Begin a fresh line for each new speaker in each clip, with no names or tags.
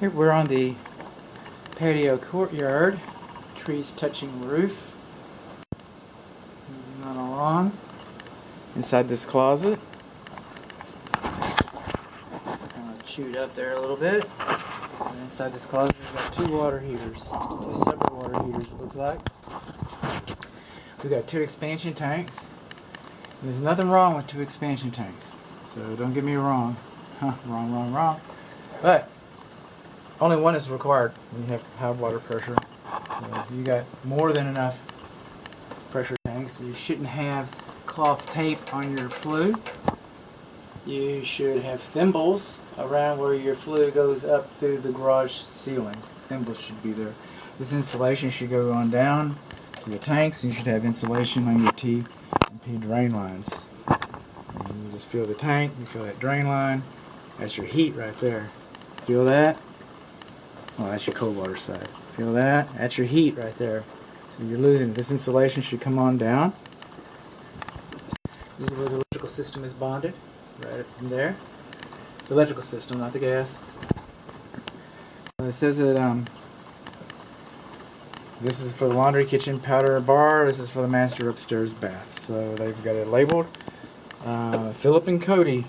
Here we're on the patio courtyard, trees touching the roof. Moving on along. Inside this closet. Kind of chewed up there a little bit. And inside this closet we've got two water heaters. Two separate water heaters it looks like. We've got two expansion tanks. And there's nothing wrong with two expansion tanks. So don't get me wrong. Wrong. But only one is required when you have high water pressure. So you got more than enough pressure tanks. So you shouldn't have cloth tape on your flue. You should have thimbles around where your flue goes up through the garage ceiling. Thimbles should be there. This insulation should go on down to the tanks. You should have insulation on your T and P drain lines. And you just feel the tank, you feel that drain line. That's your heat right there. Feel that? Well, that's your cold water side. Feel that? That's your heat right there. So you're losing it. This insulation should come on down. This is where the electrical system is bonded. Right up from there. The electrical system, not the gas. So it says that this is for the laundry, kitchen, powder bar. This is for the master upstairs bath. So they've got it labeled. Philip and Cody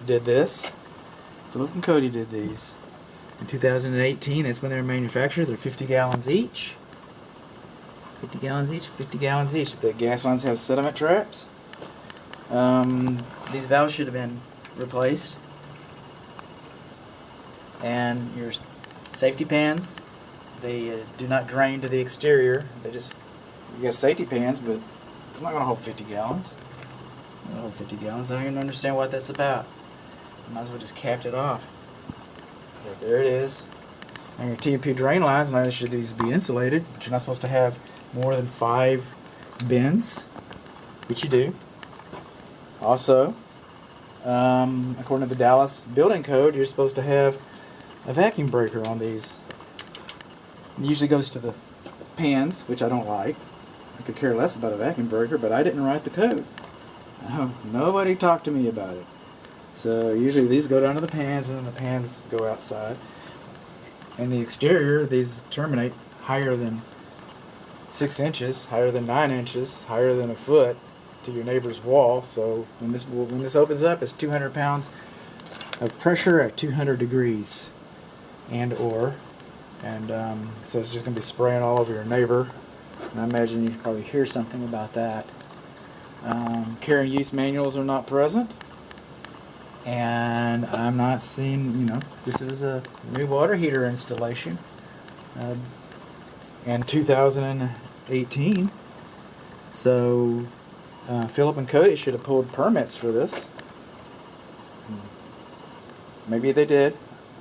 did this. Philip and Cody did these in 2018. That's when they were manufactured. They're 50 gallons each. 50 gallons each. 50 gallons each. The gas lines have sediment traps. These valves should have been replaced. And your safety pans, they do not drain to the exterior. They just, you got safety pans, but it's not going to hold 50 gallons. It's not going to hold 50 gallons. I don't even understand what that's about. Might as well just capped it off. But there it is. And your T&P drain lines, not only should these be insulated, but you're not supposed to have more than 5 bins, which you do. Also, according to the Dallas building code, you're supposed to have a vacuum breaker on these. It usually goes to the pans, which I don't like. I could care less about a vacuum breaker, but I didn't write the code. Nobody talked to me about it. So usually these go down to the pans, and then the pans go outside. In the exterior, these terminate higher than 6 inches, higher than 9 inches, higher than a foot to your neighbor's wall. So when this opens up, it's 200 pounds of pressure at 200 degrees, and so it's just going to be spraying all over your neighbor. And I imagine you probably hear something about that. Care and use manuals are not present. And I'm not seeing, this is a new water heater installation in 2018. So Philip and Cody should have pulled permits for this. Maybe they did.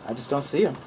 I just don't see them.